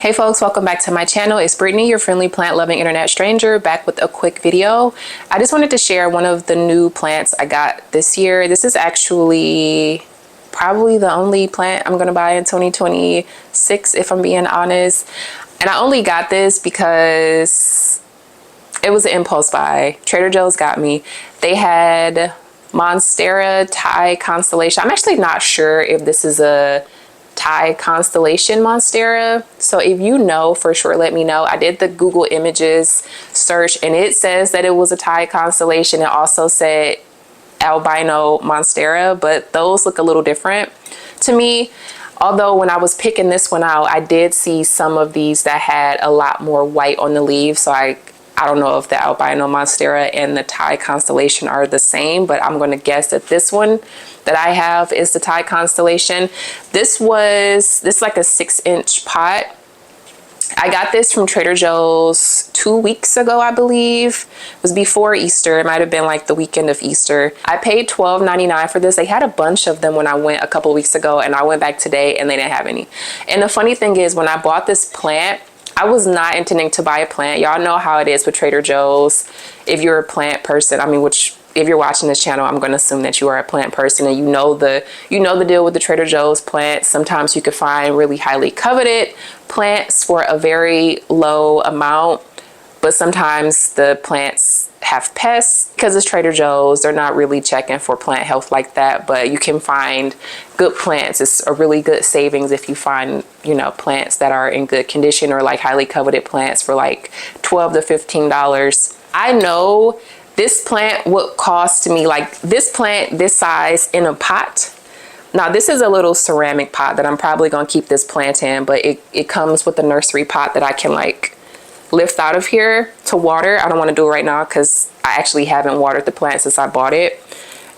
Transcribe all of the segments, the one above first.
Hey folks, welcome back to my channel. It's Brittany, your friendly plant-loving internet stranger, back with a quick video. I just wanted to share one of the new plants I got this year. This is actually probably the only plant I'm gonna buy in 2026, if I'm being honest. And I only got this because it was an impulse buy. Trader Joe's got me. They had Monstera Thai Constellation. I'm actually not sure if this is a Thai Constellation Monstera. So if you know for sure, let me know. I did the Google Images search and it says that it was a Thai Constellation. It also said albino Monstera, but those look a little different to me. Although when I was picking this one out, I did see some of these that had a lot more white on the leaves. So I don't know if the albino Monstera and the Thai Constellation are the same, but I'm going to guess that this one that I have is the Thai Constellation. This is like a 6-inch pot. I got this from Trader Joe's 2 weeks ago, I believe. It was before Easter. It might have been like the weekend of Easter. I paid $12.99 for this. They had a bunch of them when I went a couple of weeks ago, and I went back today and they didn't have any. And the funny thing is, when I bought this plant, I was not intending to buy a plant. Y'all know how it is with Trader Joe's. If you're a plant person, I mean, if you're watching this channel, I'm going to assume that you are a plant person and you know the deal with the Trader Joe's plants. Sometimes you could find really highly coveted plants for a very low amount, but sometimes the plants have pests. Because it's Trader Joe's, they're not really checking for plant health like that, but you can find good plants. It's a really good savings if you find, plants that are in good condition or like highly coveted plants for like $12 to $15. I know this plant would cost me, like this plant this size in a pot. Now this is a little ceramic pot that I'm probably gonna keep this plant in, but it comes with a nursery pot that I can like lift out of here to water. I don't want to do it right now because I actually haven't watered the plant since I bought it.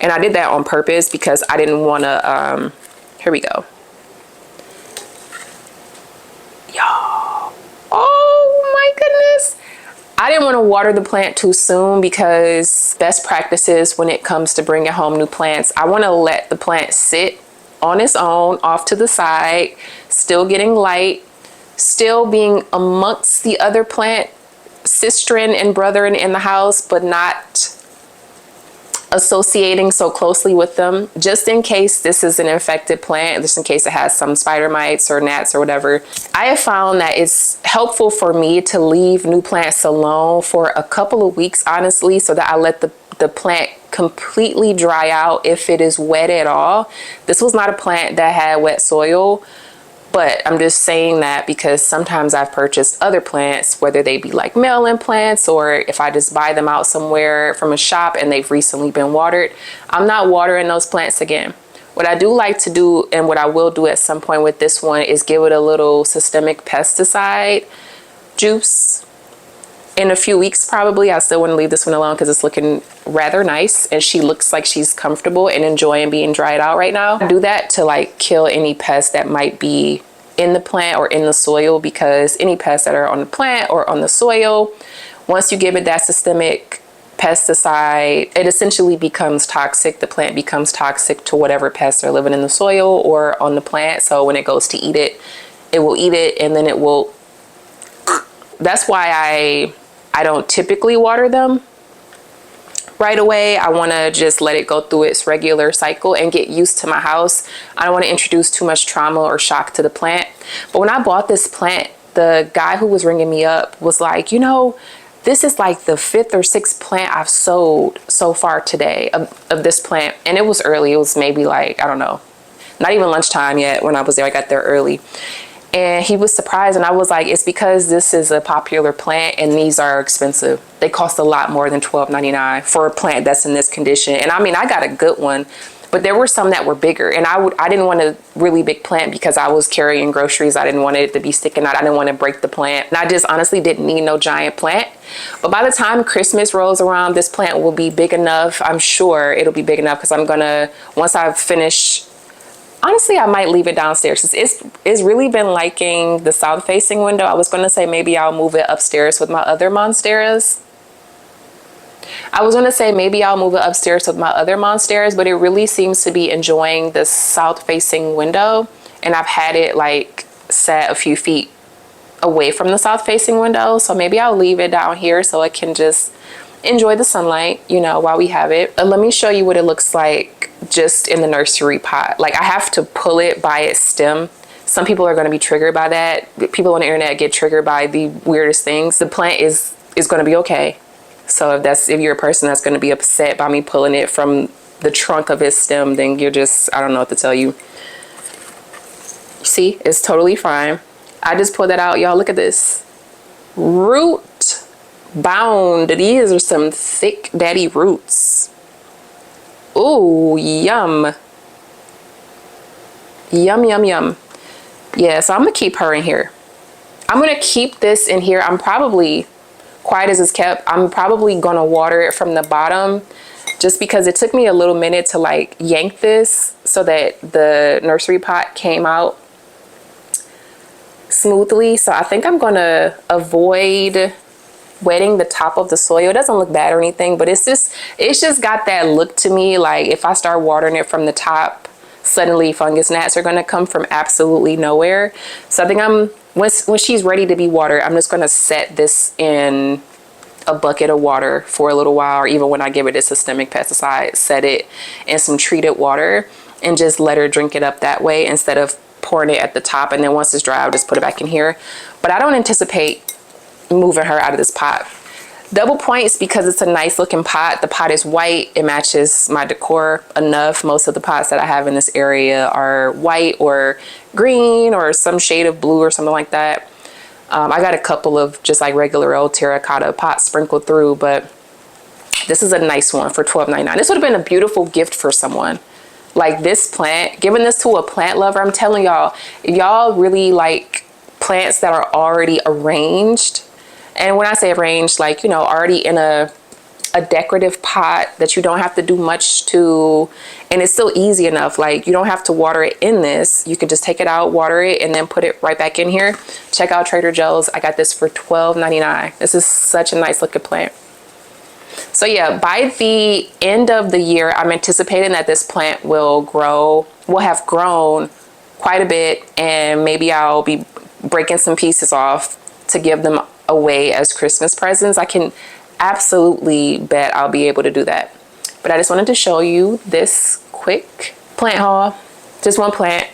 And I did that on purpose because I didn't want to, here we go. Y'all, oh my goodness. I didn't want to water the plant too soon because best practices when it comes to bringing home new plants, I want to let the plant sit on its own off to the side, still getting light, still being amongst the other plant sistren and brethren in the house, but not associating so closely with them, just in case this is an infected plant, just in case it has some spider mites or gnats or whatever. I have found that it's helpful for me to leave new plants alone for a couple of weeks, honestly, so that I let the plant completely dry out if it is wet at all. This was not a plant that had wet soil, but I'm just saying that because sometimes I've purchased other plants, whether they be like mail-in plants or if I just buy them out somewhere from a shop and they've recently been watered, I'm not watering those plants again. What I do like to do, and what I will do at some point with this one, is give it a little systemic pesticide juice. In a few weeks probably. I still want to leave this one alone because it's looking rather nice and she looks like she's comfortable and enjoying being dried out right now. I do that to like kill any pests that might be in the plant or in the soil, because any pests that are on the plant or on the soil, once you give it that systemic pesticide, it essentially becomes toxic. The plant becomes toxic to whatever pests are living in the soil or on the plant. So when it goes to eat it, it will eat it and then it will. That's why I don't typically water them right away. I want to just let it go through its regular cycle and get used to my house. I don't want to introduce too much trauma or shock to the plant. But when I bought this plant, the guy who was ringing me up was like, this is like the 5th or 6th plant I've sold so far today of this plant. And it was early. It was maybe like, I don't know, not even lunchtime yet when I was there. I got there early. And he was surprised, and I was like, it's because this is a popular plant and these are expensive. They cost a lot more than $12.99 for a plant that's in this condition. And I mean, I got a good one, but there were some that were bigger, and I didn't want a really big plant because I was carrying groceries. I didn't want it to be sticking out. I didn't want to break the plant. And I just honestly didn't need no giant plant. But by the time Christmas rolls around, this plant will be big enough. I'm sure it'll be big enough because I'm gonna, once I've finished, honestly, I might leave it downstairs. It's really been liking the south facing window. I was going to say maybe I'll move it upstairs with my other Monsteras. But it really seems to be enjoying the south facing window. And I've had it like set a few feet away from the south facing window. So maybe I'll leave it down here so it can just enjoy the sunlight, you know, while we have it. Let me show you what it looks like just in the nursery pot. Like I have to pull it by its stem. Some people are going to be triggered by that. People on the internet get triggered by the weirdest things. The plant is going to be okay. So if you're a person that's going to be upset by me pulling it from the trunk of its stem, then you're just, I don't know what to tell you. See, it's totally fine. I just pulled that out. Y'all, look at this. Root bound. These are some thick daddy roots. Ooh, yum. Yum, yum, yum. Yeah, so I'm gonna keep her in here. I'm gonna keep this in here. I'm probably, quiet as it's kept, I'm probably gonna water it from the bottom just because it took me a little minute to like yank this so that the nursery pot came out smoothly. So I think I'm gonna avoid wetting the top of the soil. It doesn't look bad or anything, but it's just got that look to me. Like if I start watering it from the top, suddenly fungus gnats are going to come from absolutely nowhere. So I think when she's ready to be watered, I'm just going to set this in a bucket of water for a little while, or even when I give it a systemic pesticide, set it in some treated water and just let her drink it up that way instead of pouring it at the top. And then once it's dry, I'll just put it back in here. But I don't anticipate moving her out of this pot. Double points because it's a nice looking pot. The pot is white. It matches my decor enough. Most of the pots that I have in this area are white or green or some shade of blue or something like that. I got a couple of just like regular old terracotta pots sprinkled through, but this is a nice one for $12.99. This would have been a beautiful gift for someone. Like this plant, giving this to a plant lover, I'm telling y'all, if y'all really like plants that are already arranged, and when I say arranged, like, you know, already in a decorative pot that you don't have to do much to, and it's still easy enough. Like you don't have to water it in this. You can just take it out, water it, and then put it right back in here. Check out Trader Joe's. I got this for $12.99. This is such a nice looking plant. So yeah, by the end of the year, I'm anticipating that this plant will have grown quite a bit, and maybe I'll be breaking some pieces off to give them away as Christmas presents. I can absolutely bet I'll be able to do that. But I just wanted to show you this quick plant haul. Just one plant.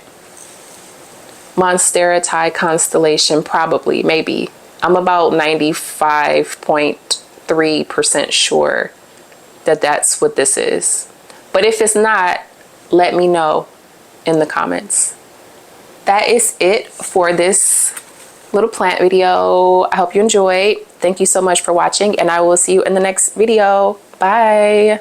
Monstera Thai Constellation, probably, maybe. I'm about 95.3% sure that that's what this is. But if it's not, let me know in the comments. That is it for this little plant video. I hope you enjoyed. Thank you so much for watching, and I will see you in the next video. Bye.